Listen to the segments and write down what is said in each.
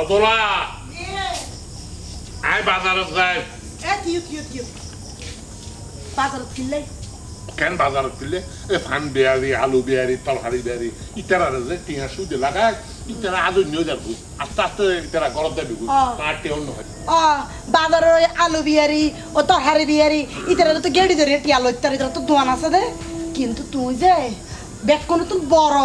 অতলা I বাজারত যাই বাজারত কিনলে কেন বাজারত ফিরলে এ ফান বেয়ারি আলু বেয়ারি তরকারি বেয়ারি ইতারা যে টিয়া সুদে লাগায় ইতারা আজ নিয়ে যাবো আস্তে আস্তে ইতারা গরম দেবে তার টেও নয় বাজারের ওই আলু বিয়ারি ও তরকারি বিয়ারি ইতারা তো গেড়ি ধরে টিয়া লইতার ইতারা তো দোয়ান আছে দে কিন্তু তুই যে বেক কোনো তো বড়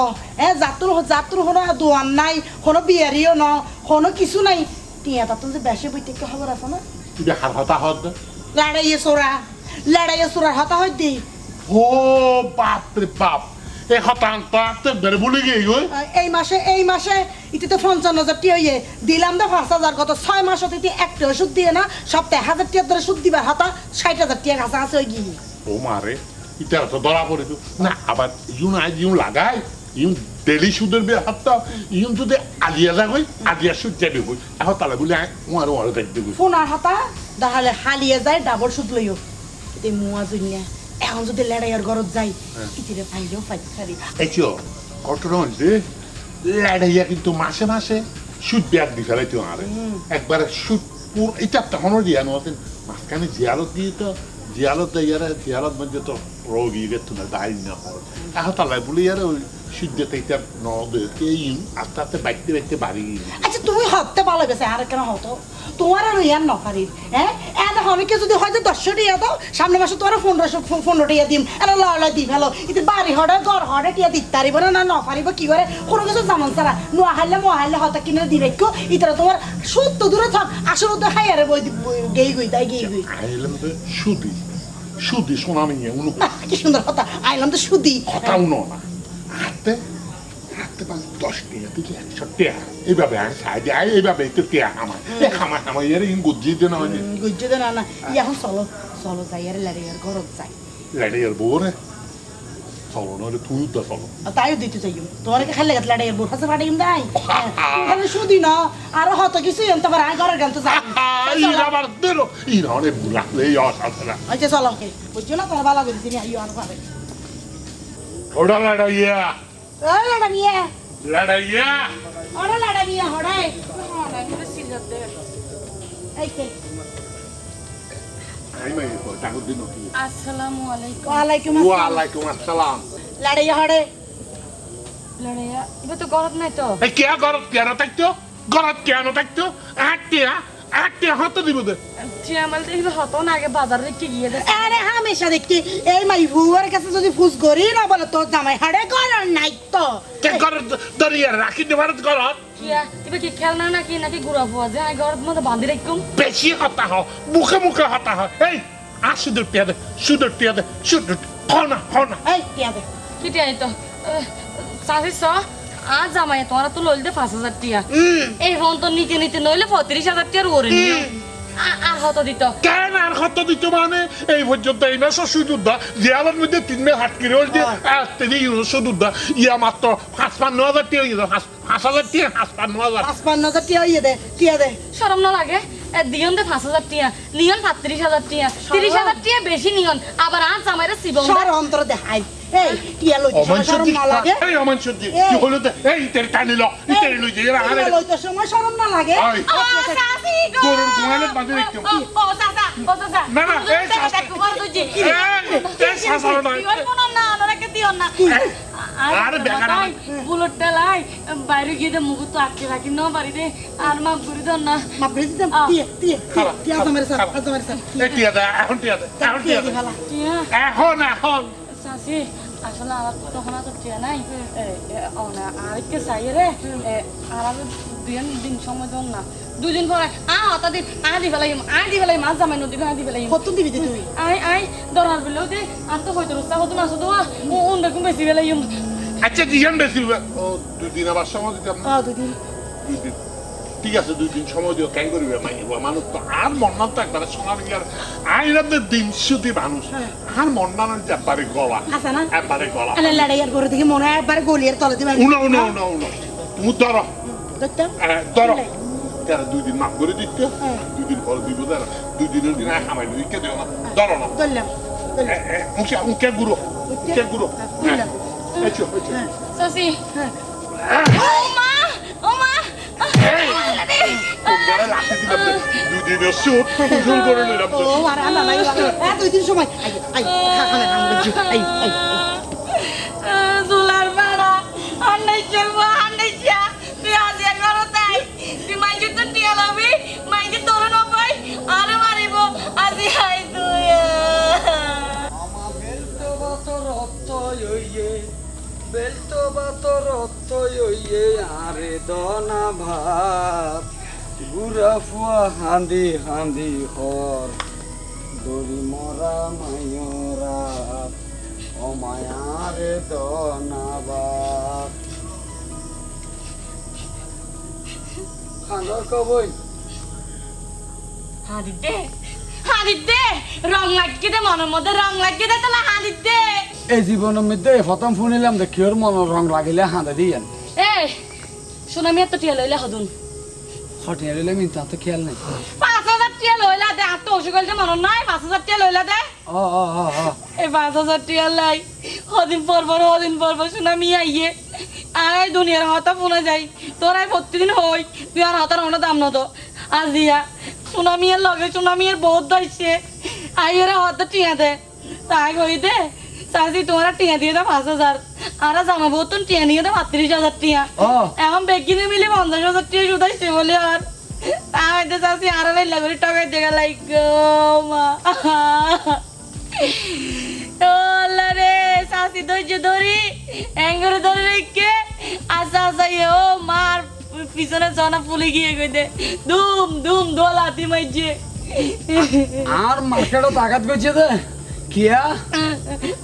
জাতুর হলো দোয়ান নাই কোনো বিয়ারিও ন কোনো কিছু নাই টিয়া তা যে বেশি বইতে কি খবর আছে না তুই হার হতা হত লড়াইয়ে সোরা হতা হয় দি ও বাপ রে বাপ এ হতান্ত তো বের বলে গিয়ে গো এই মাসে ইতিতে ৫৫,০০০ টিয়া ইয়ে দিলাম দে ৫,০০০ কত ৬ মাস হতে একটা সুদ দিয়ে না সপ্তাহে ১,০০০ টিয়া ধরে সুদ দিবার হতা ৬০,০০০ টিয়া কাছে আছে ওই গিয়ে ও মারে ইতারা তো ধরা পড়ে তো না আবার ইউন লাগায় ইউন ডেলি সুদের বে হাতটা ইউন যদি আলিয়া যাগই আলিয়া সুদ যাবে কই এখন তালে বলে ওয়ারে দেখ দেব ফোনার হাতা তাহলে হালিয়ে যায় ডাবল সুদ লইও এতে মুয়া জুনিয়া এখন যদি লড়াইয়ের ঘরত যাই ইতিরে ফাইলেও ফাইতারি এইচো কতটা হইছে লড়াইয়া কিন্তু মাসে মাসে সুদ ব্যাগ দি ফেলাইতো আরে একবার সুদ পুর এটা তখন দিয়া নতেন মাঝখানে জিয়ালত জিয়ালত মধ্যে তো রোগী গেতো না দাই না এখন তালে বলে ইয়ারে সুদ্দে তাইতা নদে এই আস্তে আস্তে বাইতে বাড়ি আচ্ছা তুমি হতে ভালো গেছে আর কেন হতো তোমার আর ইয়ার নফারি হ্যাঁ এত অনেকে যদি হয়তো ১০০ টিয়া দাও সামনে মাসে তোমার ১৫ টিয়া দিম এরা লড়াই দি ফেলো ইতি বাড়ি হড়ে ঘর হড়ে টিয়া দিতে পারিব না নফারিব কি করে কোনো কিছু জামান সারা নোয়া হারলে হয়তো কিনে দি রেখো ইতারা তোমার সুদ তো দূরে থাক আসলে তো খাই আরে বই গেই গই তাই গেই গই আইলাম তো সুদি শোনা নিয়ে উনো কি সুন্দর কথা আইলাম তো সুদি কথা উনো না হাতে পাঁচ ১০ টিয়া তুই ১০০ টিয়া এইভাবে সাইডে এইভাবে একটু টিয়া আমার ইয়ারে গুজি দে না গুজি দে না এখন চলো যাই আরে লড়াইয়ের ঘরত যাই লড়াইয়ের বোরে চলো নইলে তুই তো চলো তাইও দিতে চাই তোমার কি খালি লড়াইয়ের বোর কাছে পাঠিয়ে দাই তাহলে সুদি না আরো হতো কিছু এনতে পারে আই ঘরের গেল তো যাই আবার দিলো অনেক বুলালে অসাধারণ আচ্ছা চলো বুঝছো না তোমার ভালো করে দিনি আইও আর পাবে ওটা লড়াইয়া লড়াইয়া লড়াইয়া ওরা লড়াইয়া হড়াই করে সিলত দে এইতে আই মাই তো টাকু দিন কি আসসালামু আলাইকুম ওয়ালাইকুম আসসালাম লড়াইয়া হড়ে লড়াইয়া ইবে তো গরত নাই তো এই কে গরত কেন থাকতো আটটি হাত দিব দে চিয়ামাল দেখবে হতো না আগে বাজারে রেখে গিয়ে দে আরে হামেশা দেখি এই মাই ভুয়ার কাছে যদি ফুস করি না বলে তোর জামাই হাড়ে করার নাই তো কে গরত দরিয়া রাখি দে ভারত গরত কিয়া ইবে কি খেলনা নাকি গুড়া ফুয়া যে আই গরত মধ্যে বাঁধি রাখুম বেশি কথা হ মুখে কথা হ এই সুদের টিয়া দে সুদের হনা এই টিয়া দে কি টিয়াই তো সাসি স আজ জামাই তোরা তো লইলে ৫,০০০ টিয়া এই ফোন তো নিতে নইলে ৩৫,০০০ টিয়ার ওরে নিও আর হতো দিত কেন আর কত দিত মানে এই পর্যন্ত এই মাস সুদুদ্দা জিয়ালের মধ্যে ৩ মে হাট কিরে হল যে তিনি সুদুদ্দা ইয়া মাত্র ৫,৫০০০ টিয়া হয়ে যাবে ৫,০০০ টিয়া ৫,৫০০০ ৫,৫০০ টিয়া দে শরম না লাগে দিয়ন দে ৫,০০০ টিয়া নিয়ন ৩৫,০০০ টিয়া ৩০,০০০ টিয়া বেশি নিয়ন আবার আজ জামাইরে সিবম সর অন্তর দেখাই এই টিয়া লই শরম না লাগে এই অমানসুদ কি হলো এই তের টানিলো ইতের লই যে এরা আরে লই তো সময় শরম না লাগে সাসি গো গরুর গোয়ালে বাঁধে রাখতো ও সাসা না এই সাসা এই সাসা না কোন না ওনাকে দিও না আরে বেকার বুলেট লাই বাইরে গিয়ে দে মুখ তো আটকে রাখি না বাড়ি দে আর মা ঘুরি দাও না মা ঘুরি দাও টিয়া আমার স্যার এই টিয়া দে এখন টিয়া দে এখন সাসি আসলে আমার তখন তো টিয়া নাই আরেককে চাই রে আর দিন সময় দন না 2 দিন পরে দিন দি ফেলাই মাছ জামাই নদী দি ফেলাই কত দিবি তুই আই দরার বেলেও দে আর তো হয়তো রস্তা হতো না শুধু অন্যরকম বেশি ফেলাই আচ্ছা দিন বেশি ও 2 দিন আবার সময় দিতাম না 2 দিন ঠিক আছে 2 দিন সময় দিও কেন করবে মানুষ তো আর মন্নান তো একবারে সোনার গিয়ার আইরাদের দিন সুতি মানুষ আর মন্নান একবারে গলা আছে না একবারে গলা আরে লড়াইয়ের ঘরে থেকে মনে হয় একবারে গলিয়ার তলে দিবা উনো তুমি ধরো ধরো 2 দিন মাফ করে দিতে 2 দিন পরে দিব দাঁড়া 2 দিনের দিন খামাই দিকে দিও না ধরো না ধরলাম উনকে গুরু সাসি ও মা বেড়া লাঠি দিলাম রে। দুদিনের সুদ উসুল করে নিলাম তো। ও মারা না নাই বাবা 2 দিন সময় আই আই খাখানে আঙ্গুল আই আই জুলার বেড়া আন্নাই চলবো আন্নাই চা তুই আজ একবার তাই তুই মাইকে তো টিয়া লাবি মাইকে তোর নবাই আরে মারিব আজি হাই তুই বেলতো বাতর অত্ত ইয়ে আরে দনা ভাত গুড়া ফুয়া হান্দি হান্দি হর দড়ি মরা মায়রা অমায়ারে দনা ভাত খান্দর কবই হাদিতে রং লাগিয়ে দে মনের মধ্যে রং লাগিয়ে দে তাহলে হাদিতে এই জীবনের মধ্যে প্রথম ফোন এলাম দেখি ওর মনের রং লাগিলে হাঁদা দিয়েন এই শোনা আমি এত টিয়া লইলে হদুন হটিয়ে রইলে মিন্তা তো খেয়াল নাই 5,000 টিয়া লইলা দে আর তো অসুখ হইছে মনে নাই 5,000 টিয়া লইলা দে ও ও ও ও এই 5,000 টিয়া লাই হদিন পর শোনা আমি আইয়ে আয় দুনিয়ার হতা ফোনে যাই তোরাই প্রতিদিন হই তুই আর হতার হনো দাম নতো আজিয়া সুনামিয়ের লগে সুনামিয়ের বহুত দইছে আইয়ের হতা টিয়া দে তাই কই দে চাচি তোমার টিয়া দিয়ে দাও 5,000 আর জামা বোতন টিয়া নিয়ে দাও 32,000 টিয়া ও এখন বেগিনে মিলে 50,000 টিয়া শুধাইছে বলে আর তাই তো চাচি আর বেলা করে টাকা দিয়ে লাইক মা ওলা রে চাচি ধৈর্য ধরি এঙ্গরে ধরে রেখে আচ্ছা আচ্ছা ও মার পিছনে জনা ফুলে গিয়ে কইতে ধুম ধুম দোলাতি মাইছে আর মার্কেটও তাকাত করছে দে কিয়া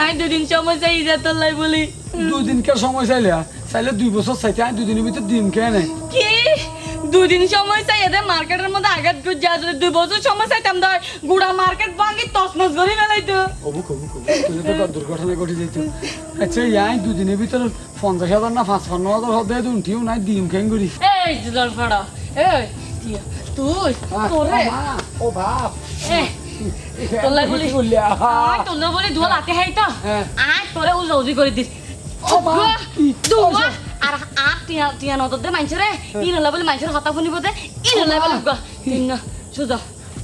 আমি 2 দিন সময় চাই যা তোলাই বলি 2 দিনকার সময় চাইলে চাইলে 2 বছর চাইতে আমি 2 দিনের ভিতর দিন খেয়ে নেই কি 2 দিন সময় চাই এদের মার্কেটের মধ্যে আঘাত করে যা যদি 2 বছর সময় চাইতাম ধর গুড়া মার্কেট ভাঙি তছনছ করে ফেলাইতো কবু কবু কবু তুই তো দুর্ঘটনা ঘটে যেত আচ্ছা ইয়াই 2 দিনের ভিতর 50,000 না 55,000 হতে দিন ঠিও নাই দিন কেন করি এই জল ফড়া এই টিয়া তুই তোরে ও বাপ এই তোলাই বলি বললি আয় তোলা বলি দুয়া লাতে হাইতা হ্যাঁ। আয় তোরে উজৌজি করে দিস ও মা, দুয়া আর আর টিয়া টিয়া নদর দে মাইছে রে ইনলা বলি মাইছের হতা ফুনিব দে ইনলা বলি গা তিন সুজা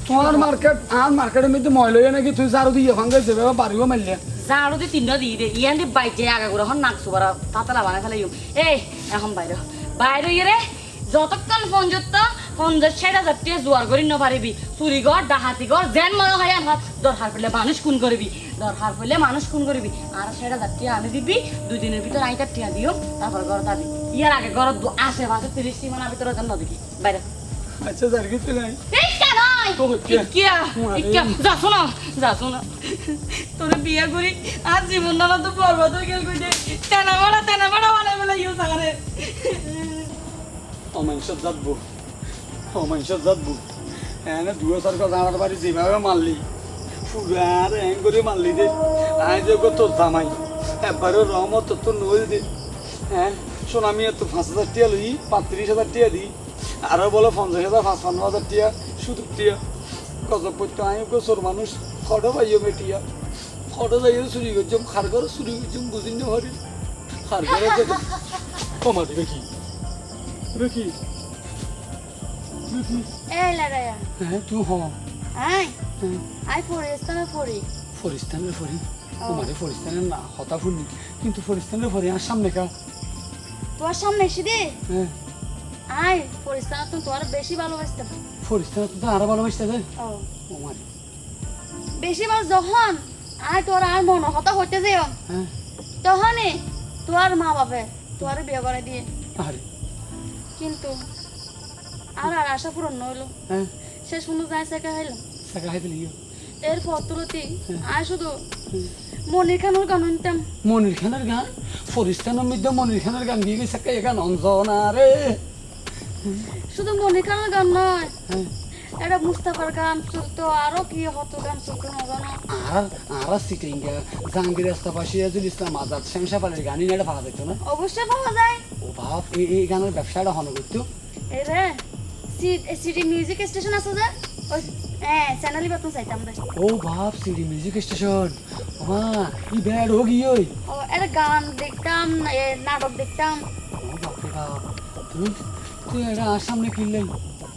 তোমার মার্কেট আর মার্কেটের মধ্যে ময়লা নাকি তুই জারু দিয়ে ভাঙে যাবে বাড়িও মারলে জাড়ু দি তিনটা দি দে ইয়ান দি বাইজে আগা করে হন নাক সুবারা তাতলা বানা ফেলাই এই এখন বাইরে বাইরে রে যতক্ষণ ফোন যত 50,000 টিয়া জোয়ার করি ন পারিবি চুরি ঘর ডাহাতি ঘর যেন মনে হয় হাত দরকার পড়লে মানুষ খুন করবি দরকার পড়লে মানুষ খুন করবি আর 60,000 টিয়া আনি দিবি 2 দিনের ভিতর আইটা টিয়া দিও তারপর ঘর দাবি ইয়ার আগে ঘর আশেপাশে 30 সীমানার ভিতরে যেন দেখি বাইরে আচ্ছা যার কিছু নাই এই কেনই তো হচ্ছে। ইকিয়া যা শোনো তোর বিয়া করি আর জীবন না তো বরবাদ হয়ে গেল কইতে তেনা বড়া বানাই বলে ইউ সাগরে অমাংসত যাতবো এনে 2,000 কথা আমার বাড়ি যেভাবে মারলি ফুরার হ্যাং করে মারলি দে আই যে তোর জামাই একবারে রহমত তোর নই দে হ্যাঁ শোন আমি এত 5,000 টিয়া লই 35,000 টিয়া দিই আরো বলে 50,000 55,000 টিয়া শুধু টিয়া গজব করতে আমি গোসর মানুষ খড় পাইও মেটিয়া খড় যাইও চুরি করছম খার ঘরে চুরি করছম বুঝিন না হরি খার ঘরে কমা দিবে কি দেখি এই লাগায়া হ্যাঁ তুই হ আই আই ফরিস্তানে ফরি ফরিস্তানের ফরি তোমারে ফরিস্তানের না হতা ফুলনি কিন্তু ফরিস্তানের ফরি আর সামনে কা তোর সামনে এসে দে হ্যাঁ আই ফরিস্তানে তো তোর বেশি ভালোবাসতাম ফরিস্তানের তো আরো ভালোবাসতে দে ও ও মারি বেশি ভালো যখন আই তোর আর মন হতা হইতে যেও হ্যাঁ তখনই তোর মা বাপে তোর বিয়ে করে দিয়ে আরে কিন্তু আর আর আশা পূরণ নইলো হ্যাঁ সে শুনে যায় সেকা হইলাম সাকা হাই দিলি এর ফতুলতি আই শুধু মনির খানোর গান শুনতাম মনির খানের গান ফরিস্তানের মধ্যে মনির খানের গান দিয়ে গেছে এই গান অঞ্জনা রে শুধু মনির খানোর গান নয় হ্যাঁ এটা মুস্তাফার গান চলতো আরো কি হতো গান চলতো না গান আর আর সিটিং জাহাঙ্গীর রাস্তাপাশি রাজুল ইসলাম আজাদ শেমশাপালের গানই এটা ভালো দেখতো না অবশ্যই পাওয়া যায় ও বাপ এই গানের ব্যবসাটা হন করতো এই রে সিটি মিউজিক স্টেশন আছে যে ওই হ্যাঁ চ্যানেলই বাতন চাইতাম রে ও বাপ সিডি মিউজিক স্টেশন মা ই ব্যাড হো গই ওই ও এটা গান দেখতাম নাটক দেখতাম ও বাপ রে বাপ তুই তুই এটা আর সামনে কিনলেন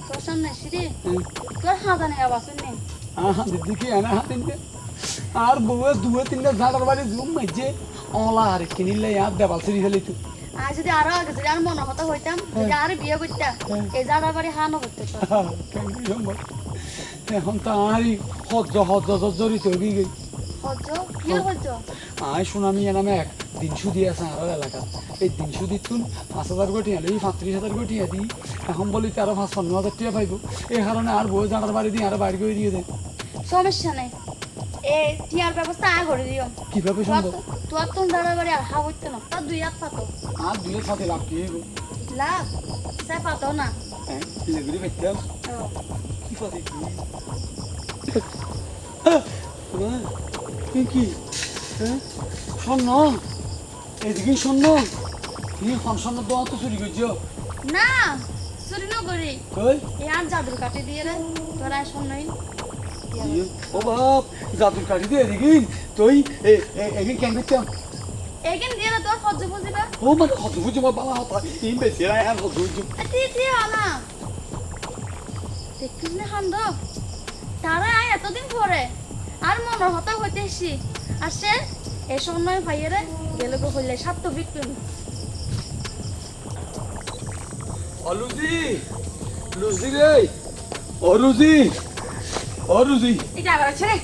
তোর সামনে সিঁড়ি তোর হাতা নেই আবার নেই দেখি এনে হাতিন আর বউয়ে দুয়ে তিনটা ঝাড়ার বাড়ি জুম মাইছে অলা আর কিনিলে আর দেবাল সিঁড়ি ফেলি তুই আর যদি আরো আগে যদি আর মনে হতো হইতাম যদি আর বিয়ে করতাম এই জানার বাড়ি হানো করতে এখন তো আরই হজ্জ জড়িত হয়ে গই হজ্জ কি হজ্জ আয় শুনামি নামে এক 300 দিয়ে আছে আর এলাকা এই 300 দিতুন 5,000 কোটি হলে 35,000 কোটি দিই এখন বলি 13,000 টাকা পাইব এই কারণে আর বউ জানার বাড়ি দিয়ে আর বাড়ি করে দিয়ে দেয় সমস্যা নেই এই টিয়ার ব্যবস্থা আগে করে দিও কিভাবে সম্ভব তোর তো জানার বাড়ি আর হা হইতো না তার 2 হাত পাতো আর দুয়ের সাথে লাভ কি হইব লাভ সে পাতো না হ্যাঁ লেগুড়ি বেচতাম কি পাতে কি কি হ্যাঁ স্বর্ণ এদিকে স্বর্ণ তুমি স্বর্ণ দেওয়া তো চুরি করছো না চুরি না করি ওই এই আর জাদুর কাটে দিয়ে রে তোরা শুনই ও বাপ জাদুর কাঠি দিয়ে এদিকে তুই এদিকে কেন করছো এগিন দিয়ে রে তোর হজ্জ বুঝিবা ও মানে কত বুঝছো আমার বাবা হাত ইন বেশি রায় আর কত বুঝছো তি না দেখিস না হান্দ তারা এতদিন পরে আর মনের হতা হইতেছি আর সে এই সময় ভাইয়েরে গেলে গো হইলে সাত তো বিক্রি অলুজি লুজি রে অরুজি এটা আবার আছে রে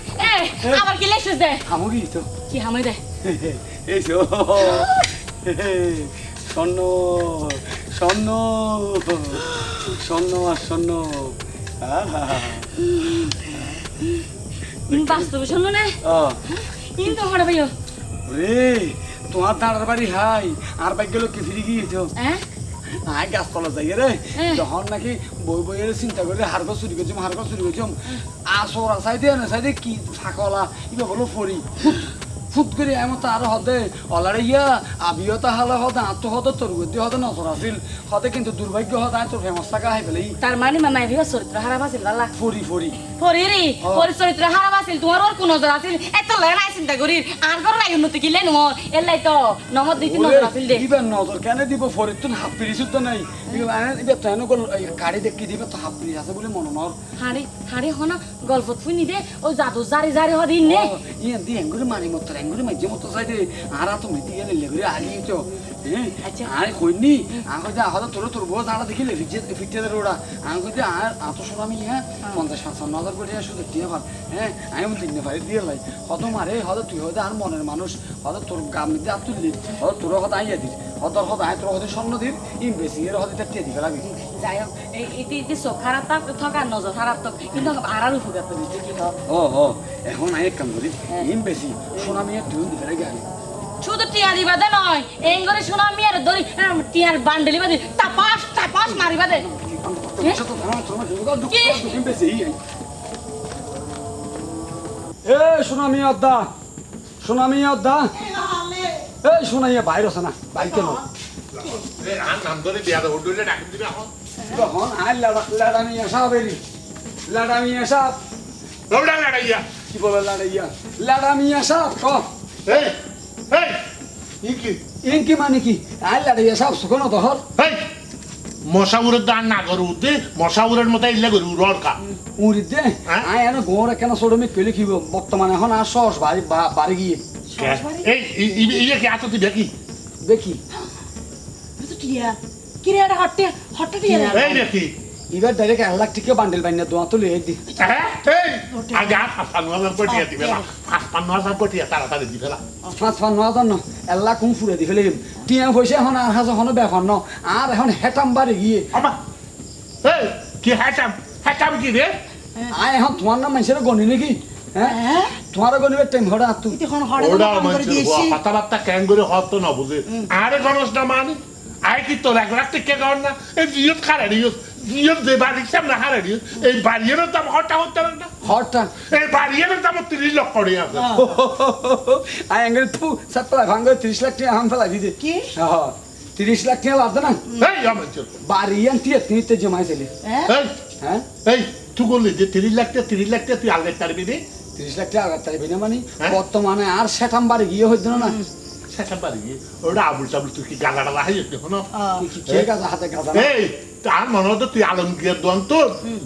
আবার কি লেখছিস দে হামুগি তো কি হামাই দে এইসো স্বর্ণ স্বর্ণ স্বর্ণ আর স্বর্ণ বাস্তবে শুনলো না কিন্তু হড়া ভাইও রে তোমার দাঁড়ার বাড়ি হাই আর বাইক গেল কি ফিরে গিয়েছো হ্যাঁ আয় গাছতলা যাই রে হ্যাঁ। যখন নাকি বই বইয়ের চিন্তা করে হারগর চুরি করছম আসর আসাই দিয়ে না সাইডে কি ফাঁকলা ইবা বলো ফরি ফুট করে এমন তো আরো হদে অলারে ইয়া আবিয়তা হালা হদে আত্ম হদে তোর গতি হদে নজর আসিল হদে কিন্তু দুর্ভাগ্য হদে তোর ফেমাস থাকা হাই ফেলেই তার মানে মামা ভিও চরিত্র হারাপ আছিল আল্লাহ ফরি ফরিরি ফরি চরিত্র হারাপ আছিল তোমার ওর কোন নজর আছিল এত লেনা চিন্তা করি আর গর লাই উন্নতি কিলে নো এলাই তো নমত দিতি নজর আছিল দে দিবেন নজর কেন দিব ফরি তুই হাফ পিরিস তো নাই এবার তো এনে গাড়ি দেখি দিবে তো হাফ পিরিস আছে বলে মনে নর হাড়ি হনা গল্প ফুনি দে ও জাদু জারি হদিন নে ইয়ে দি এঙ্গুরি মানি মত এঙ্গুরি মাঝে মতো সাইডে আর তো মেতি গেলে লেগুরি আলি তো হ্যাঁ আচ্ছা। আর কইনি আঙ্গ যা হদা তোর বউ জানা দেখিলে ফিটে রোডা আঙ্গ যা আর আত শুনামি হ্যাঁ 50,000 কোটি শুধু দিয়ে ভাব হ্যাঁ আমি মন দিনে পারি দিয়ে লাই হদ মারে হদ তুই হদা আর মনের মানুষ হদ তোর গামিতে আর তুই লিখ হদ তোর হদা আইয়া দিস হদর হদা আয় তোর হদে স্বর্ণ দিন ইনভেস্টিং এর হদে তে দিবে লাগে যাই হোক ইতি ইতি চোখ খারাপ থাক থকার নজর খারাপ থাক কিন্তু আড়ার উপকার তো দিতে কি হোক ও এখন আয় কাম করি ইনভেস্টিং শুনামি আর তুই দিবে লাগে শুধু টিয়া দিবা দে নয় এঙ্গরে শোনা আমি আর ধরি টিয়ার বান্ডেলি বাদে তাপাস মারিবা দে সোনামি অদ্দা এই সোনাইয়া বাইর আছে না বাড়িতে নো নাম ধরে বিয়া দেবো ডাকি দিবে এখন তখন আয় লাড়ামিয়া সাহেব এলি লাড়ামিয়া সাহেব রবডা লড়াইয়া কি বলে লাড়ামিয়া সাহেব ক এই এই কি ইনকি মানে কি আয় লাড়াইয়া সাহেব সুখনো দহর এই মশাউরের দান না করু দে মশাউরের মতো ইল্লা করু রড়কা উড়ি দে আয় এনে গোড়ে কেন ছোড়মি পেলে কি বর্তমানে এখন আর সহজ বাড়ি গিয়ে এই ইয়ে কি আতো তুই দেখি দেখি তো টিয়া কি রে এটা হট্টে টিয়া এই দেখি এবার ডাইরেক্ট 1 লাখ টাকা বান্ডেল বাইনা দোয়া তো লয়ে দি আগে ৫,০০০ কোটি দিবে না ৫,০০০ কোটি তাড়াতাড়ি দিবে না ৫,০০০ ন 1 লাখ কোন ফুরে দি ফেলে টিয়া পয়সা এখন আর হাজার হনো ব্যাপার ন আর এখন হেটাম বাড়ি গিয়ে আমা এই কি হ্যাটাম কি রে আয় এখন তোমার নাম মানুষের গনি নাকি হ্যাঁ তোমার গনিবের টাইম হড়া তুই তখন হড়ে ওটা কাম করে দিয়েছি কথাবার্তা কেন করে হতো না বুঝে আরে গণস না মানে আয় কি তোর 1 লাখ টাকা গণ না এই জিয়ত খারাড়ি জিয়ত যে বাড়ির সামনে হারাড়ি এই বাড়ির দাম হটা হতে না হরটা এই বাড়ির দাম 30 লক্ষ করে আছে আয় আঙ্গেল থু সাতলা ভাঙ্গে 30 লাখ টাকা হাম ফেলা দিতে কি হ্যাঁ 30 লাখ টাকা লাগতো না এই আমার চল বাড়ি আনতে তিনতে জমাইছিলি হ্যাঁ হ্যাঁ এই তুই বললি যে 30 লাখ টাকা তুই আগে তারবি রে 30 লাখ টাকা আগার তারিবি না মানে হ্যাঁ? বর্তমানে আর সেটাম বাড়ি গিয়ে হইতো না সেটা পারি ওটা আবুল টাবুল তুই কি গালা টালা হাই দেখো না কে গাজা হাতে গাজা না এই তার মনে হতো তুই আলমগীর দোয়ান তো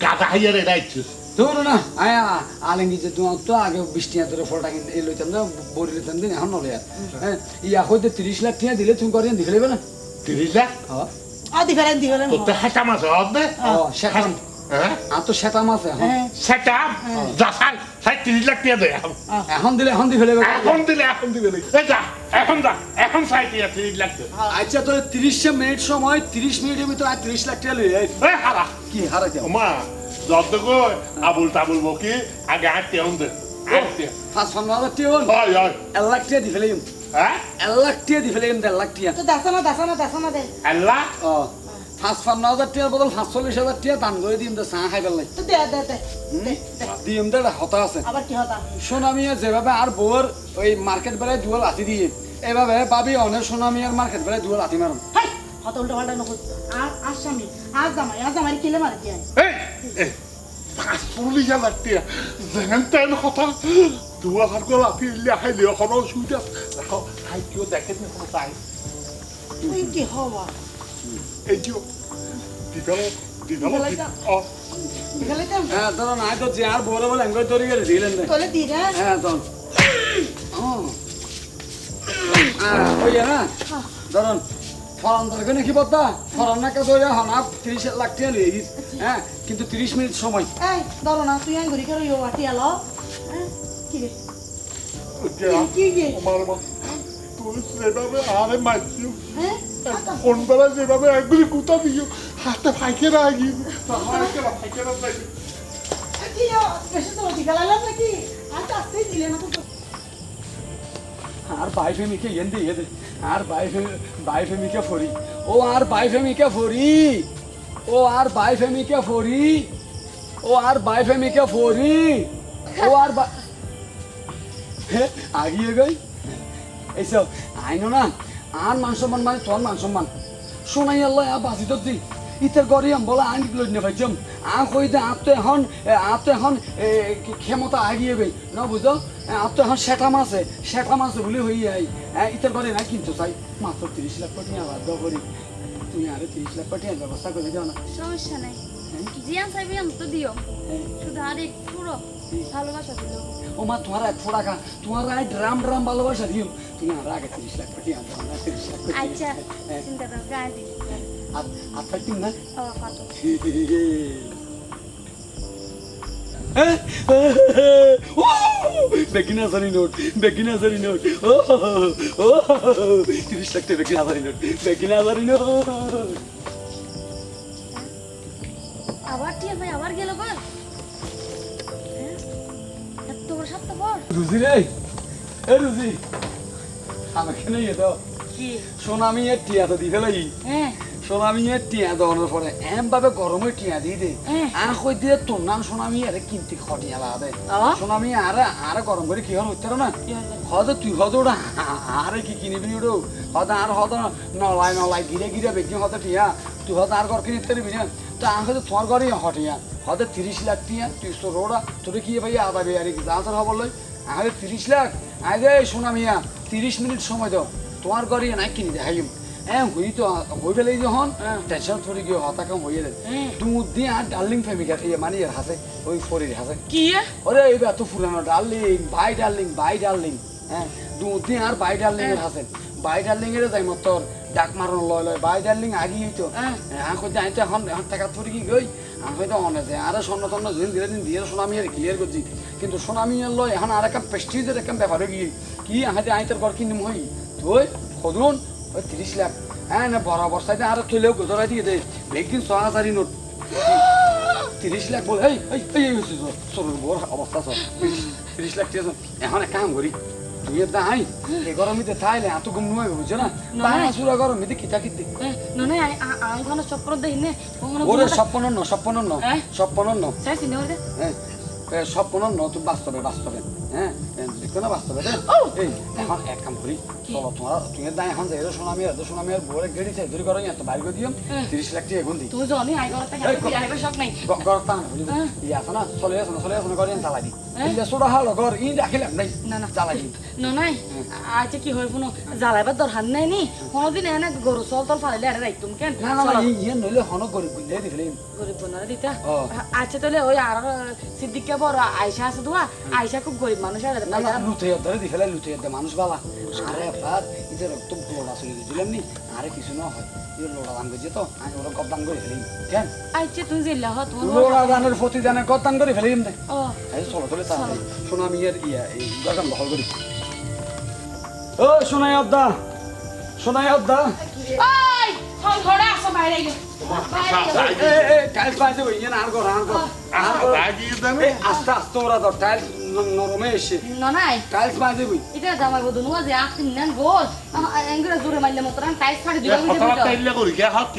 গাদা হাইয়ার এটা ইচ্ছিস ধরো না আয়া আলেঙ্গি যে তোমার তো আগে 20 টাকা ধরে ফলটা কিনতে এই লইতাম না বড়ি লইতাম দিন এখন নলে আর হ্যাঁ ইয়া হইতে 30 লাখ টাকা দিলে তুমি করিয়ে দিলে না 30 লাখ হ্যাঁ দি ফেলেন তোর তো হেটা মাছ হবে ও সেটাম হ্যাঁ আর তো সেটাম আছে এখন সেটা যা সাই 30 লাখ টাকা দে এখন দিলে এখন দি ফেলে এখন দিলে এই যা এখন সাই 30 লাখ দে আচ্ছা তোর 30 মিনিট সময় 30 মিনিটের ভিতরে আর 30 লাখ টাকা লই এই হারা কি হারা যাও ওমা যত গো আবুল টাবুল বকি আগে আটতে দে আটতে ফাস ফান মারা টিওন হয় 1 লাখ টাকা দি ফেলেম হ্যাঁ 1 লাখ টাকা দি ফেলেম 1 লাখ টাকা তো দাসানা দে আল্লাহ ও ফাস ফান হাজার টাকার বদল 45,000 টাকা দান করে দিম তো চা খাইবার লাই তো দে দিম তো হতা আছে আবার কি হতা সোনামিয়া যেভাবে আর বউর ওই মার্কেট বেলায় দুয়াল আতি দিয়ে এভাবে পাবি অনেক সোনামিয়ার মার্কেট বেলায় দুয়াল আতি মারুন হাই হতা উল্টা পাল্টা নকর আর স্বামী আজ জামাই কিলে মারি কি এই 40,000 টাকা যেন তেন কথা তুই আর গো লাফি ইল্লে হাইলে এখন সুবিধা দেখো হাই কিও দেখেন না কোনো তাই তুই কি হওয়া এই কিও দিদালো ও দিলে তো হ্যাঁ ধরো না তো যে আর বউরে বলে এঙ্গই তরি গেলে দিলেন না তোলে দি রে হ্যাঁ ধরুন ওই না ধরুন ফরান ধরবে নাকি বদ্দা ফরান না কাজ হইয়া হন 30 লাখ টাকা লিয়ে গিস হ্যাঁ কিন্তু 30 মিনিট সময় এই ধরো না তুই আই ঘুরি করে ইও আটি আলো কি রে কি রে আমার মা তুই সেভাবে আরে মারছিস হ্যাঁ কোন বেলা যেভাবে একগুলি কুতা দিও হাতে ফাইকে রাখি ফাইকে রাখি কি বেশি তো দিকে লাগলাম নাকি আর আসতেই দিলে না তো আর বাই ফেমিকে এন্দি এদে আর বাই ফেমিকে ফরি ও আর বাই ফেমিকে ফরি ও আর বাই ফেমিকে ফরি ও আর বাই ফেমিকে ফরি ও আর আগিয়ে গই এইসব আইনো না আর মান সম্মান মানে তোর মান সম্মান শোনাই আল্লাহ বাজি তো দি ইতার গরিয়াম বলা আইন লই নে ভাইজম কই দে আপ তো এখন ক্ষমতা আগিয়ে গই না বুঝো আপ তো এখন সেটা মাছে বলে হই আই ইতার গরে না কিন্তু চাই মাত্র 30 লাখ টাকা আবার দাও করি তুমি আরে 30 লাখ টাকা ব্যবস্থা করে দাও না সমস্যা নাই জিয়ান সাহেব তো দিও শুধু আর এক পুরো ভালোবাসা দিও ও মা তোমার এক ফোড়া তোমার ড্রাম ভালোবাসা দিও তুমি আর আগে 30 লাখ টাকা দাও না 30 লাখ টাকা আচ্ছা চিন্তা করো গায়ে দি আর ফাইটিং না ও পাতো বেকিনা জানি নোট 30 লাখ টাকা বেকিনা জানি নোট আবার টিয়া ভাই আবার গেল গো এত বড় সপ্তাহ পর রুজি রে রুজি আমাকে নিয়ে দাও কি সোনামি এর টিয়া তো দিতে লাই হ্যাঁ সোনামি এর টিয়া দেওয়ানোর পরে এম ভাবে গরমে টিয়া দিয়ে দে আর কই দিয়ে তোর নাম সোনামি আরে কিনতে খটিয়া লাদে সোনামি আরে গরম করে কি হল হইতে না হয়তো তুই হয়তো ওটা আরে কি কিনিবি ওটা হয়তো আর হয়তো নলাই গিরে বেগি হয়তো টিয়া তুই হয়তো আর ঘর কিনে দিবি না তো আমি হয়তো তোমার ঘরে হটিয়া হয়তো 30 লাখ টিয়া তুই তোর ওরা তোর কি ভাই আদাবি আর কি দাঁতার হবার লই আরে 30 লাখ আই যে সোনামিয়া 30 মিনিট সময় দাও তোমার ঘরে নাই কিনি দেখাইম হই তো হই ফেলে যখন টেনশন থরি গিয়ে হতা কাম হইয়ে দেয় দুধ দিয়ে আর ডার্লিং ফেমিকা মানে এর হাসে ওই ফরির হাসে কি ওরে এইবার এত পুরানো ডার্লিং বাই ডার্লিং হ্যাঁ দুধ দিয়ে আর বাই ডার্লিং এর হাসে বাই ডার্লিং এর যাই মত তোর ডাক মারন লয় বাই ডার্লিং আগিয়ে তো কইতে আইতে এখন টাকা থরি কি গই আমি তো মনে আছে আর স্বর্ণ দিন দিয়ে সোনামি আর ক্লিয়ার করছি কিন্তু সোনামি এর লয় এখন আর একটা প্রেস্টিজের একটা ব্যাপার গিয়ে কি আমাদের আইতের ঘর কিনম হই তুই খদুন 30 লাখ হ্যাঁ না বরাবর সাইডে আর তুইলেও গোদরা দিয়ে দে একদিন 6,000 নোট 30 লাখ বল সরুর বড় অবস্থা সব 30 লাখ টাকা এখন এক কাম করি তুই এটা আই এ গরমিতে থাইলে এত গুম নয় বুঝছো না বাবা সুরা গরমিতে কিতা কিতে ননে আমি কোন স্বপ্ন দেই নে ওরে স্বপ্ন ন সাই সিনে ওরে হ্যাঁ স্বপ্ন ন তুই বাস্তবে হ্যাঁ দেখো না বাস্তবে এই এখন এক কাম করি চলো তোমার তুমি দায় এখন যাই সোনামি আর বউরে গেড়ি চাই ধরে করো এত বাইর করে দিও 30 লাখ টাকা গুণ দিই তুই জানি আই করতে গেলে শখ নাই গরতা না বুঝলি ই আছে না চলে আসো করে চালাই দি এই সোডা হালো ঘর ই রাখিলাম নাই না না চালাই দি নাই আচ্ছা কি হয় শুনো জ্বালাইবার দরকার নাই নি কোনোদিন এনে গরু চল তল ফালাইলে আর রাখতুম কেন না না ইয়ে নইলে হন গরিব বুঝলে দিছিলাম গরিব বনারে দিতা আচ্ছা তাহলে ওই আর সিদ্দিককে বড় আয়সা আছে দোয়া আয়সা খুব গরিব মানুষ আর না না লুতে ধরে দি ফেলে লুতে মানুষ বালা আরে বাদ ইতে রক্ত লোড়া চলে দিলাম নি আরে কিছু না হয় এই লোড়া দান করে তো আমি ওরা গদ্দান করে ফেলি কেন আচ্ছা তুমি জিল্লা হ তোমার লোড়া দানের প্রতিদানে গদ্দান করে ফেলিম দে ও এই চলো চলে তা সোনামি এর ইয়া এই গগন বহল করি ও সোনাই আব্দা ওই ফোন ধরে আসো বাইরে গিয়ে টাইলস পাইছে ওই না আর ঘর আস্তে আস্তে ওরা তো টাইলস নরমে এসে নাই টাইলস পাইছে ওই এটা জামাই বদু নুয়া যে আখ নিন গোল এঙ্গুরা জোরে মারলে মতরান টাইস ফাড়ি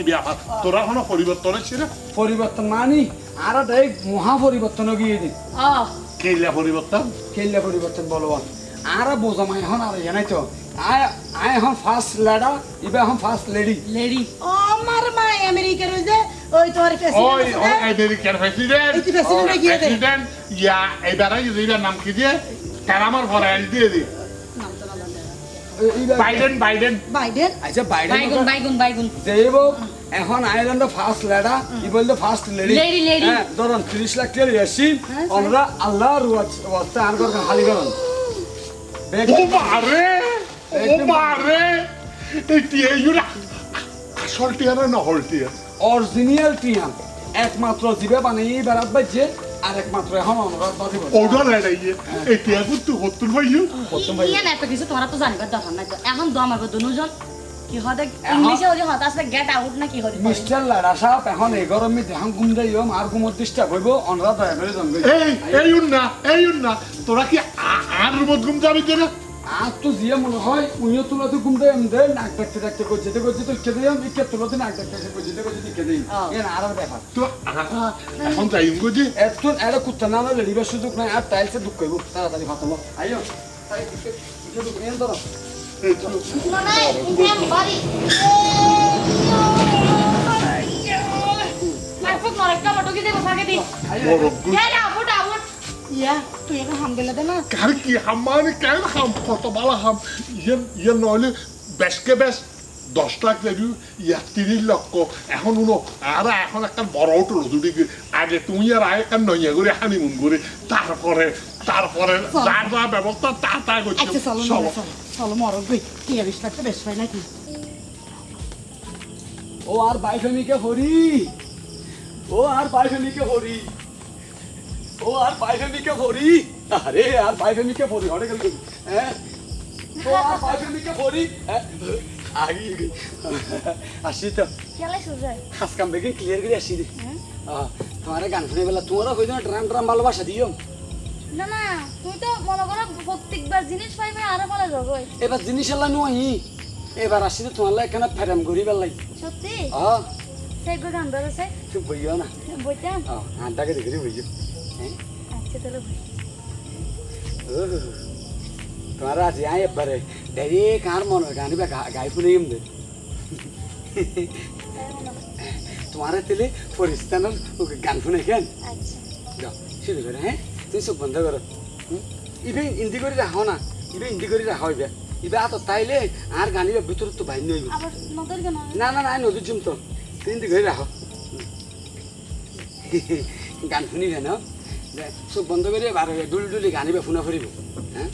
দিবা তোরা কোনো পরিবর্তন ছিল পরিবর্তন মানি আর দেখ মহা পরিবর্তন গিয়ে দি কেলা পরিবর্তন বলো আর বোঝামাই এখন আর জানাই তো আয় এখন ফার্স্ট লেডা ইবে এখন ফার্স্ট লেডি আমার মা আমেরিকার ওই যে ওই তোর ওই আমেরিকার প্রেসিডেন্ট ইয়া এবারে ইউরিয়ার নাম কি দিয়ে কারামার ভরাইল দিয়ে দি বাইডেন আচ্ছা বাইগুন দেব এখন আইল্যান্ড ফার্স্ট লেডা ই বলতো ফার্স্ট লেডি হ্যাঁ ধরুন 30 লাখ টাকা রেসি আমরা আল্লাহর ওয়াস্তে আর করবেন খালি করুন ও মারে টিয়া ইউরা আসল টিয়া না নহল টিয়া অরিজিনাল টিয়া একমাত্র জিবে বানিয়ে বেড়াত বাজছে আর একমাত্র এখন অনুরাগ বাজি ওডা লাইয়ে এই টিয়া কিন্তু হতুন ভাইও ইয়া না তো কিছু তোমরা তো জানিবার দরকার নাই তো এখন দো আমার দুজন কি হয় ইংলিশে ওই হতা আসলে গেট আউট না কি হয় মিস্টার লাড়া সাহেব এখন এই গরমে দেহান ঘুম দেইও আর ঘুমত ডিস্টার্ব হইব অনুরাগ ড্রাইভারে জঙ্গল এই উন্না তোরা কি আর রুমত ঘুম যাবি না আর তো জিয়া মনে হয় উইও তোলা তো ঘুম দেয় আমি দেয় নাক ডাকতে করছে তো ইচ্ছে দিই আমি ইচ্ছে তোলা তো নাক ডাকতে করছে ইচ্ছে দিই এর আর ব্যাপার তো এখন যাই গজি এত এটা কুত্তা না লেডিবার সুযোগ নাই আর টাইলসে দুঃখ হইব তাড়াতাড়ি ফাটাবো আইও ইয়া তুই এখন হাম গেলে দে না কার কি হামানে কেন হাম কত বালা হাম ইয়ে নইলে বেশকে বেশ 10 লাখ দেবি ইয়া 30 লক্ষ এখন উনো আর এখন একটা বড় উঠলো দুটি আগে তুমি আর আগে একটা নইয়া করে হানিমুন করে তারপরে যা ব্যবস্থা তা করছে আচ্ছা চলো মরক ভাই 30 লাখ তো বেশ হয় নাকি ও আর বাইফেমিকে হরি আরে আর বাইফেমিকে হরি অনেক হ্যাঁ ও আর বাইফেমিকে হরি আগে আসি তো কেলে সুজয় খাসকাম বেগে ক্লিয়ার করে আসি রে তোমার গান শুনে বেলা তোমরা কই না ড্রাম ভালোবাসা দিও না তুই তো মনে করো প্রত্যেকবার জিনিস পাইবে আরো বলে যাবই এবার জিনিস এলা নই এবার আসি তো তোমার এখানে ফেরাম করি বেলাই সত্যি হ্যাঁ সেই গো গান ধরেছে তুই বইও না বইতাম আড্ডাকে দেখে বইও হ্যাঁ আচ্ছা তাহলে বই তোমার আজ আয় এবারে দেরি কার মনে গান গাই ফুলে দে তোমার তেলে পরিস্থানের গান শুনে কেন আচ্ছা যাও শুরু করে হ্যাঁ তুমি চোখ বন্ধ করো ইবে ইন্দি করে রাখো না ইন্দি করে রাখো ইবে আত তাইলে আর গানিবার ভিতরে তো বাইর নইব আবার নদর কেন না নদীর জুম তো তুই ইন্দি করে রাখো গান শুনি কেন চোখ বন্ধ করে বার ডুলি গানিবে ফোনা ফুরিব হ্যাঁ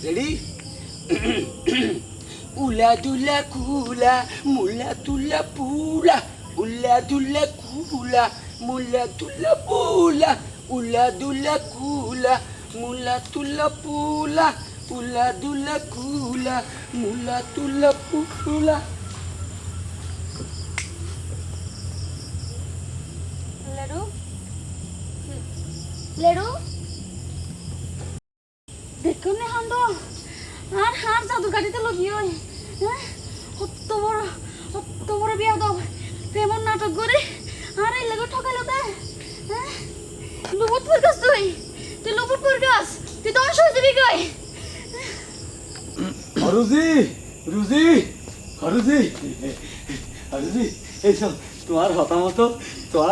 রেডি উলা দুলা কুলা মুলা তুলা পুলা উলা দুলা কুলা মুলা তুলা পুলা উলা দুলা কুলা মুলা তুলা পুলা উলা দুলা কুলা মুলা তুলা পুলা লেডু দেখো নে হান্দ আর হার জাদু গাড়িতে লগি ওই হ্যাঁ কত বড় বিয়া দাও তেমন নাটক করে আর এই লাগো ঠকালো তা হ্যাঁ লুবুটপুর গাছ তুই লুবুটপুর গাছ তুই 10 হরুজি রুজি হরুজি হরুজি এইসব তোমার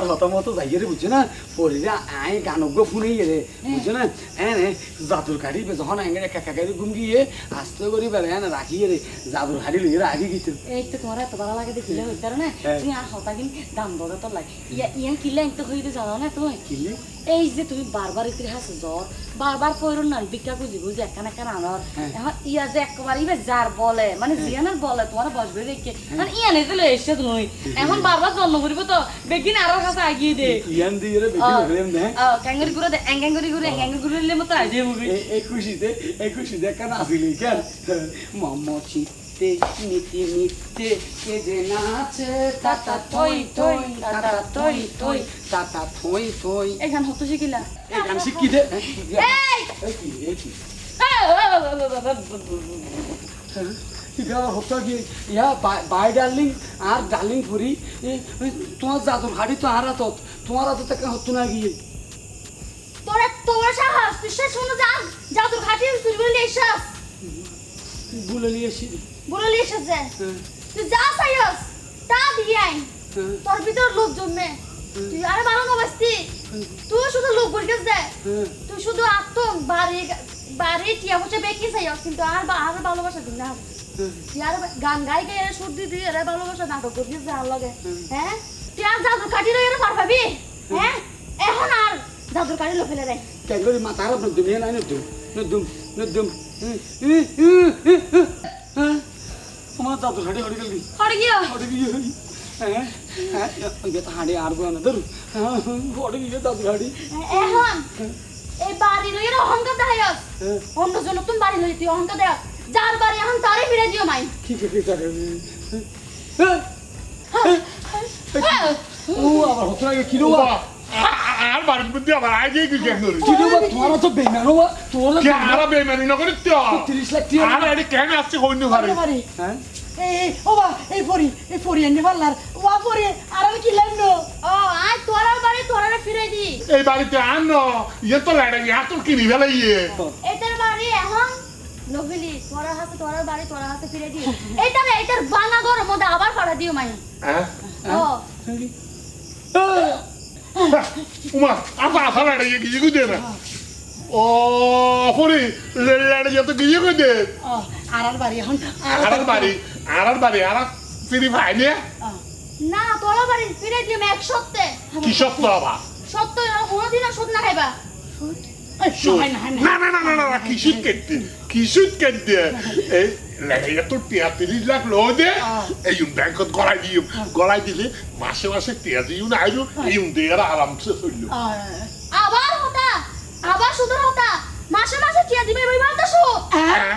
হতামত যাইয়ে রে বুঝছো না পরে আই গানজ্ঞ ফোনে রে বুঝছো না এনে জাদুর কাঠি যখন আঙ্গে কাকা গাড়ি ঘুম গিয়ে আস্তে করি বেড়ে এনে রাখিয়ে রে জাদুর কাঠি লইয়ে রাখি গেছে এই তো তোমার এত ভালো লাগে দেখিলে হইতে না হ্যাঁ। তুমি আর হতা কিন দাম দরে তো লাগে ইয়ান কিলে তো হইতে জানো না তুমি কিলে এই যে তুমি বারবার ইতিহাস জ্বর বারবার কইরো না ভিক্ষা খুঁজি খুঁজি একখান একখান আনার এখন ইয়া যে একবার ইবে যার বলে মানে জিয়ানার বলে তোমার বসবে রেখে মানে ইয়ানে দিলে এসে তুমি এখন বারবার জন্ম করিব তো বেগিন আরো কাছে আগিয়ে দে ইয়ান দিয়ে রে বেশি হলেম না ক্যাঙ্গারি গুলো দে এঙ্গাঙ্গারি গুলো লে মতো আইদে মুভি এই খুশিতে কেন আসিলি কেন মমচিতে নিতে নিতে কে যে নাচে তাতা থই থই তাতা থই থই তাতা থই থই এখান হতো শিখিলা এই গান শিখি দে এই এই কি ইয়া হতো কি ইয়া বাই ডার্লিং আর ডার্লিং ফুরি তোমার জাদুর হাড়ি তো আর হাতত তোমার হাতে তাকে হতো না গিয়ে তোরা সাহস তুই সে শুনে যা জাদুর ঘাটি তুই বলে এসব বলে নিয়ে এসি বলে এসেছে তুই যা চাইস তা দিয়ে আই তোর ভিতর লোক জন্মে তুই আরে ভালো না বাস্তি তুই শুধু লোক বলছিস যে তুই শুধু আত্ম বাড়ি টিয়া বসে বেকি চাইস কিন্তু আর ভালোবাসা দিন না তুই আর গান গাই গাই সুর দি তুই আরে ভালোবাসা নাটক করছিস যে আর লাগে হ্যাঁ তুই আর জাদুর কাঠি লইয়া পার পাবি হ্যাঁ এখন আর জাদুর কাঠি লো ফেলে দেয় ক্যাঙ্গারি মাথা খারাপ নদুম এ নাই নদুম তোমার জাদুর হাড়ি হড়ে গেলি হড়ে গিয়া হড়ে গিয়ে হ্যাঁ হ্যাঁ এটা হাড়ি আর গো না ধরু হড়ে গিয়ে জাদুর হাড়ি এখন এই বাড়ি লইয়া অহংকার দেখাইস অন্য জন তুমি বাড়ি লই তুই অহংকার দেখ যার বাড়ি এখন তারই ফিরে দিও মাই কি ও আবার হতো না কি রোবা আর বাড়ির মধ্যে আবার আগে কি কেন কি রোবা তোমার তো বেমানো তোর কে আর বেমানি না করে তো 30 লাখ টাকা আর এডি কেন আসছে হইনি পারে পারি হ্যাঁ এই ও বা এই পরি এনে পারলার ওয়া পরি আর আমি কি লাইনো ও আজ তোরার বাড়ি তোরারে ফিরে দি এই বাড়িতে আনো ইয়ে তো লাড়া ইয়া তো কিনি ফেলে ইয়ে এটার বাড়ি এখন নভিলি তোরার বাড়ি তোরা হাতে ফিরে দি এইটার বানা ঘরের মধ্যে আবার পাড়া দিও মাই হ্যাঁ ও উমা আপা আসা লাড়া ইয়ে গিয়ে গুদে না ও পরি লাড়া ইয়ে তো গিয়ে গুদে আর বাড়ি এখন আর বাড়ি আর ফিরি ভাই নে না তোরা বাড়ি ফিরে দিও এক সপ্তাহে কি সত্য আবার সত্য কোনোদিনও সুদ না খাইবা না কিসুত কেটে এই লাগাইয়া তোর টিয়া 30 লাখ লো দে এই ব্যাংকত গড়াই দিলে মাসে মাসে টিয়া দিও না আইলো এই দিয়ে আরামসে চললো আবার সুদের হতা মাসে মাসে টিয়া দিবে বইবা তো সুদ হ্যাঁ